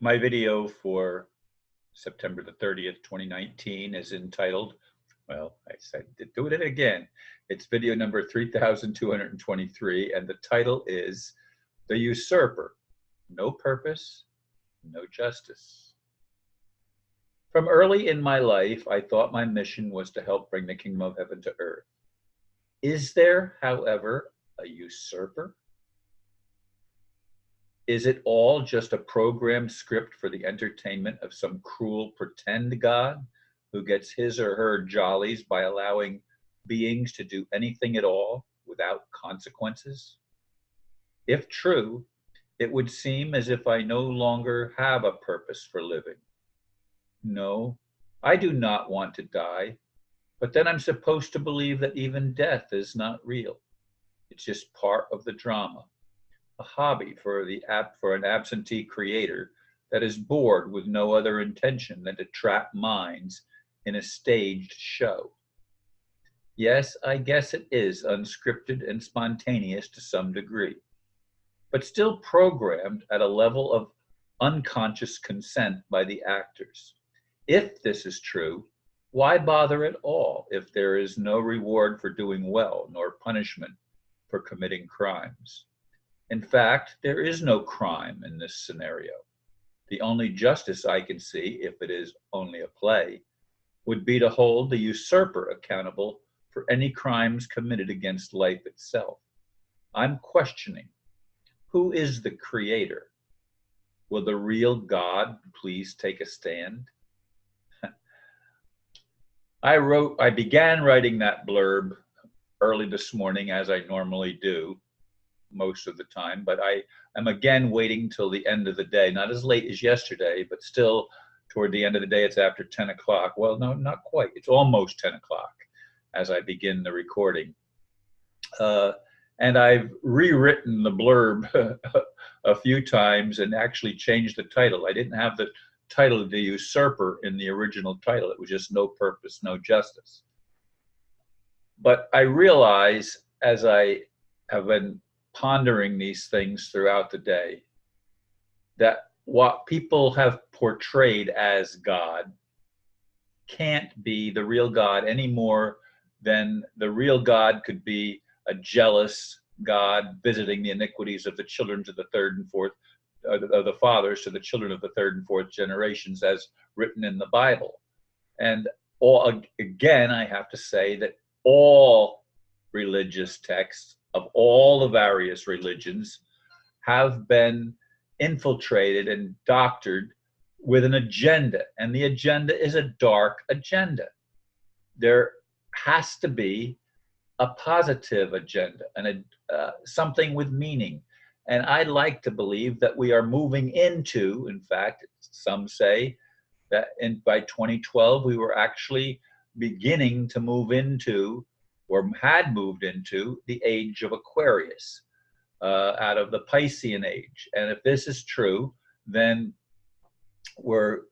My video for September the 30th, 2019 is entitled, well, I said to do it again. It's video number 3223, and the title is The Usurper, No Purpose, No Justice. From early in my life, I thought my mission was to help bring the kingdom of heaven to earth. Is there, however, a usurper? Is it all just a programmed script for the entertainment of some cruel pretend God who gets his or her jollies by allowing beings to do anything at all without consequences? If true, it would seem as if I no longer have a purpose for living. No, I do not want to die, but then I'm supposed to believe that even death is not real. It's just part of the drama. A hobby for an absentee creator that is bored with no other intention than to trap minds in a staged show. Yes, I guess it is unscripted and spontaneous to some degree, but still programmed at a level of unconscious consent by the actors. If this is true, why bother at all if there is no reward for doing well nor punishment for committing crimes? In fact, there is no crime in this scenario. The only justice I can see, if it is only a play, would be to hold the usurper accountable for any crimes committed against life itself. I'm questioning, who is the creator? Will the real God please take a stand? I began writing that blurb early this morning, as I normally do most of the time, but I am again waiting till the end of the day, not as late as yesterday, but still toward the end of the day. It's after 10 o'clock. Well, no, not quite. It's almost 10 o'clock as I begin the recording. And I've rewritten the blurb a few times and actually changed the title. I didn't have the title of The Usurper in the original title. It was just No Purpose, No Justice. But I realize, as I have been pondering these things throughout the day, that what people have portrayed as God can't be the real God any more than the real God could be a jealous God visiting the iniquities of the children to the third and fourth, of the fathers to the children of the third and fourth generations, as written in the Bible. And again, I have to say that all religious texts of all the various religions have been infiltrated and doctored with an agenda, and the agenda is a dark agenda. There has to be a positive agenda and something with meaning. And I like to believe that we are moving into, in fact, some say that by 2012, we were actually beginning to move into, or had moved into, the age of Aquarius, out of the Piscean age. And if this is true, then the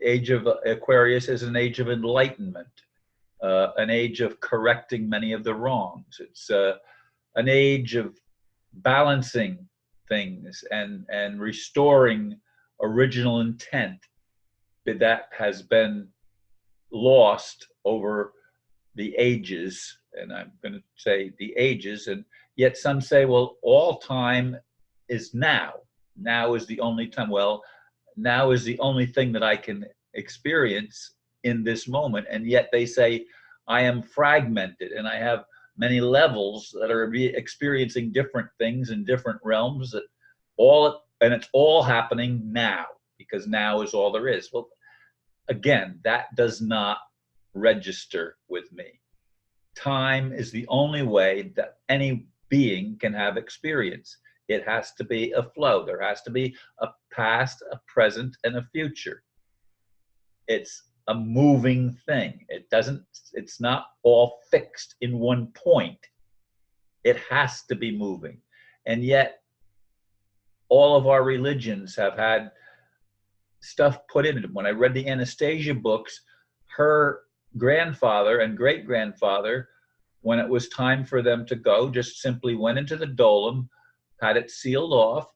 age of Aquarius is an age of enlightenment, an age of correcting many of the wrongs. It's an age of balancing things and restoring original intent that has been lost over the ages. And I'm going to say the ages, and yet some say, well, all time is now. Now is the only time. Well, now is the only thing that I can experience in this moment. And yet they say I am fragmented and I have many levels that are experiencing different things in different realms, and it's all happening now, because now is all there is. Well, again, that does not register with me. Time is the only way that any being can have experience. It has to be a flow. There has to be a past, a present, and a future. It's a moving thing. It's not all fixed in one point. It has to be moving. And yet, all of our religions have had stuff put in it. When I read the Anastasia books, her grandfather and great-grandfather, when it was time for them to go, just simply went into the dolem, had it sealed off,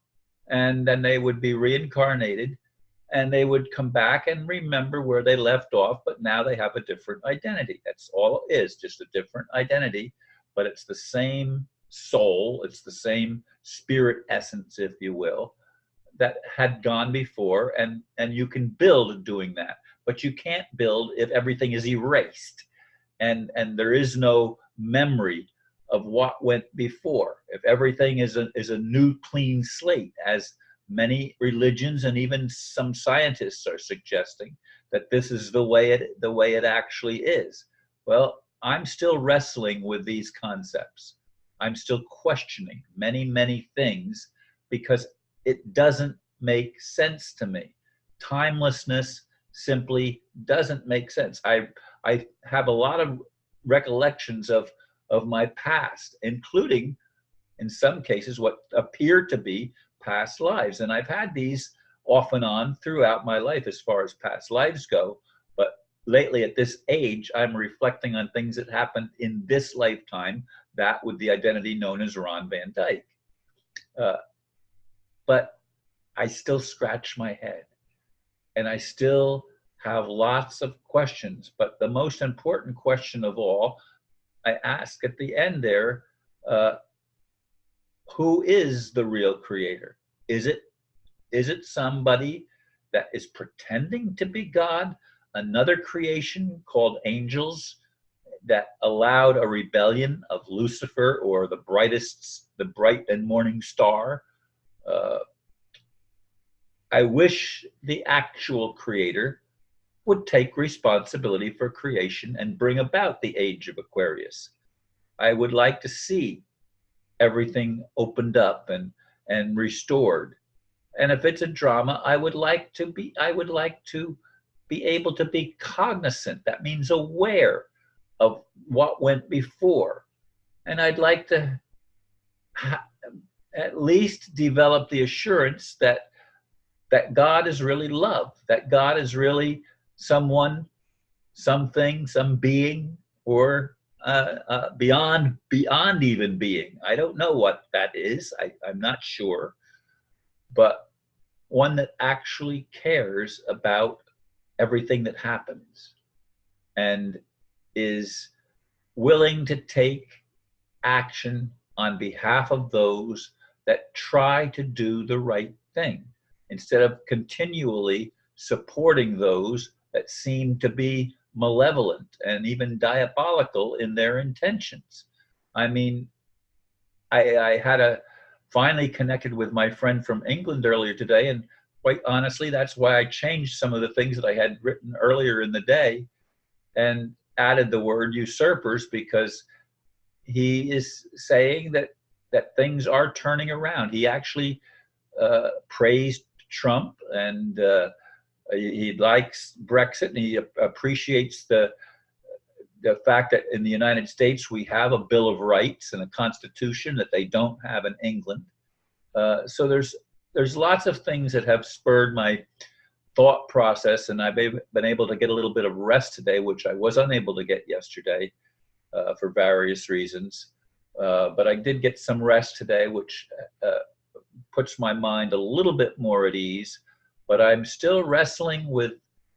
and then they would be reincarnated and they would come back and remember where they left off, but now they have a different identity. That's all it is, just a different identity, but it's the same soul, it's the same spirit essence, if you will, that had gone before, and you can build doing that, but you can't build if everything is erased, and there is no memory of what went before. If everything is a new clean slate, as many religions and even some scientists are suggesting, that this is the way it actually is. Well, I'm still wrestling with these concepts. I'm still questioning many things because it doesn't make sense to me. Timelessness simply doesn't make sense. I have a lot of recollections of my past, including in some cases what appear to be past lives. And I've had these off and on throughout my life as far as past lives go. But lately at this age, I'm reflecting on things that happened in this lifetime, that with the identity known as Ron Van Dyke. But I still scratch my head, and I still have lots of questions. But the most important question of all, I ask at the end there, who is the real creator? Is it somebody that is pretending to be God, another creation called angels that allowed a rebellion of Lucifer, or the bright and morning star? I wish the actual creator would take responsibility for creation and bring about the age of Aquarius. I would like to see everything opened up and restored. And if it's a drama, I would like to be able to be cognizant. That means aware of what went before. And I'd like to at least develop the assurance that God is really love, that God is really someone, something, some being, or beyond even being. I don't know what that is. I'm not sure. But one that actually cares about everything that happens and is willing to take action on behalf of those that try to do the right thing, instead of continually supporting those that seem to be malevolent and even diabolical in their intentions. I mean, I had finally connected with my friend from England earlier today, and quite honestly, that's why I changed some of the things that I had written earlier in the day and added the word usurpers, because he is saying that things are turning around. He actually praised Trump, and he likes Brexit, and he appreciates the fact that in the United States we have a Bill of Rights and a Constitution that they don't have in England. So there's lots of things that have spurred my thought process, and I've been able to get a little bit of rest today, which I was unable to get yesterday for various reasons. But I did get some rest today, which puts my mind a little bit more at ease. But I'm still wrestling with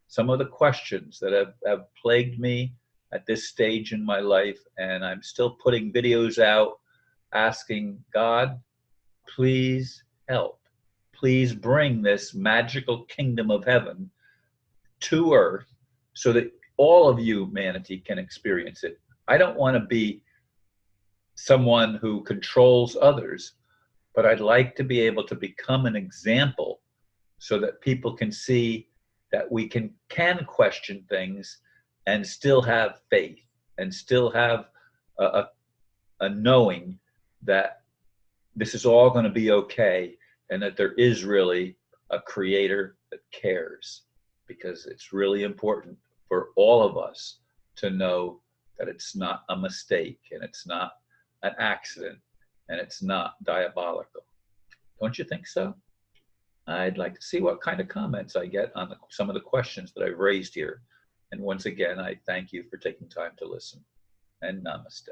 some of the questions that have plagued me at this stage in my life, and I'm still putting videos out asking God, please help. Please bring this magical kingdom of heaven to earth so that all of humanity can experience it. I don't want to be someone who controls others, but I'd like to be able to become an example so that people can see that we can question things and still have faith and still have a knowing that this is all going to be okay, and that there is really a creator that cares, because it's really important for all of us to know that it's not a mistake, and it's not an accident, and it's not diabolical. Don't you think so? I'd like to see what kind of comments I get on some of the questions that I've raised here. And once again, I thank you for taking time to listen. And namaste.